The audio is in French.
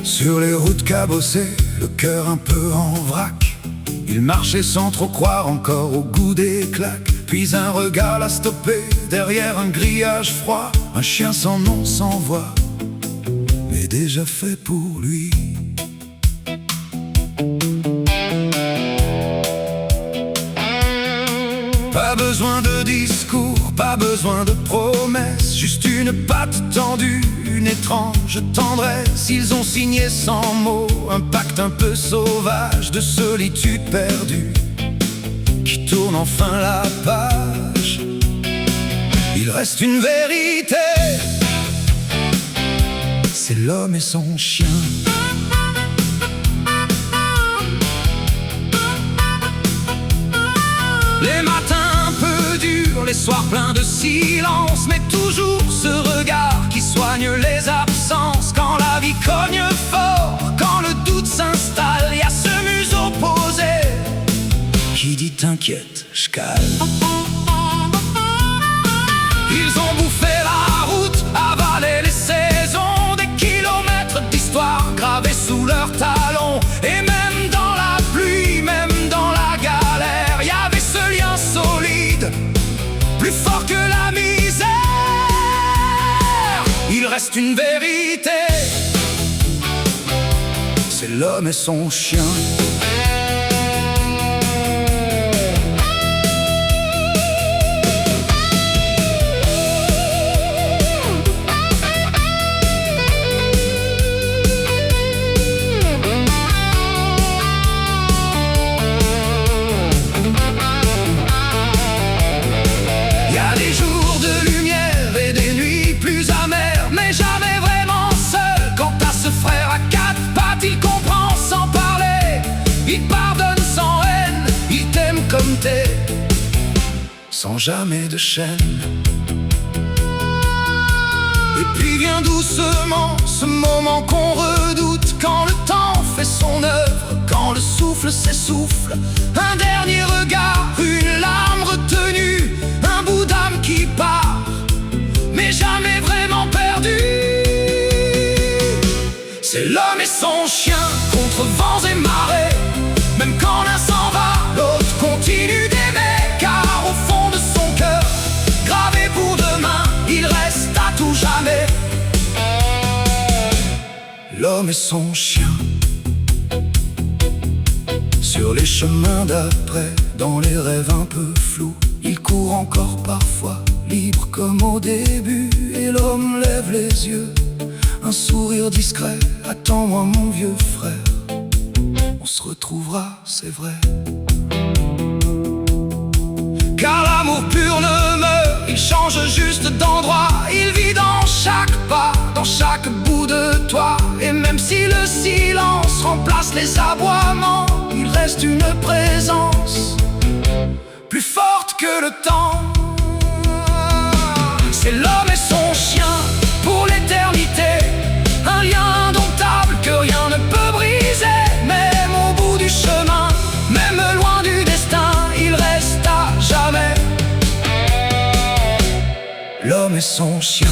Sur les routes cabossées, le cœur un peu en vrac, il marchait sans trop croire encore au goût des claques. Puis un regard l'a stoppé derrière un grillage froid. Un chien sans nom, sans voix, mais déjà fait pour lui. Pas besoin de discours, pas besoin de promesses, juste une patte tendue, une étrange tendresse. Ils ont signé sans mots un pacte un peu sauvage de solitude perdue qui tourne enfin la page. Il reste une vérité, c'est l'homme et son chien. Les matins un peu durs, les soirs pleins de silence, mais toujours ce regard qui soigne les absences. Quand la vie cogne fort, quand le doute s'installe, y a ce museau posé qui dit t'inquiète, j'cale. Ils ont bouffé la route, avalé les saisons, des kilomètres d'histoire gravés sous leurs talons. Et même dans la pluie, même dans la galère, y avait ce lien solide, plus fort que la misère. Il reste une vérité, c'est l'homme et son chien. Sans jamais de chaîne. Et puis vient doucement ce moment qu'on redoute, quand le temps fait son œuvre, quand le souffle s'essouffle. Un dernier regard, une larme retenue, un bout d'âme qui part, mais jamais vraiment perdu. C'est l'homme et son chien, contre vents et marées. Même quand l'un s'en va, l'autre continue d'aimer, car au fond de son cœur, gravé pour demain, il reste à tout jamais l'homme et son chien. Sur les chemins d'après, dans les rêves un peu flous, il court encore parfois, libre comme au début. Et l'homme lève les yeux, un sourire discret. Attends-moi mon vieux frère, on se retrouvera, c'est vrai. Car l'amour pur ne meurt, il change juste d'endroit. Il vit dans chaque pas, dans chaque bout de toi. Et même si le silence remplace les aboiements, il reste une présence plus forte que le temps. C'est l'homme et son chien pour l'éternité, un lien indomptable que rien ne peut briser. Même au bout du chemin, même loin du destin, il reste à jamais l'homme et son chien.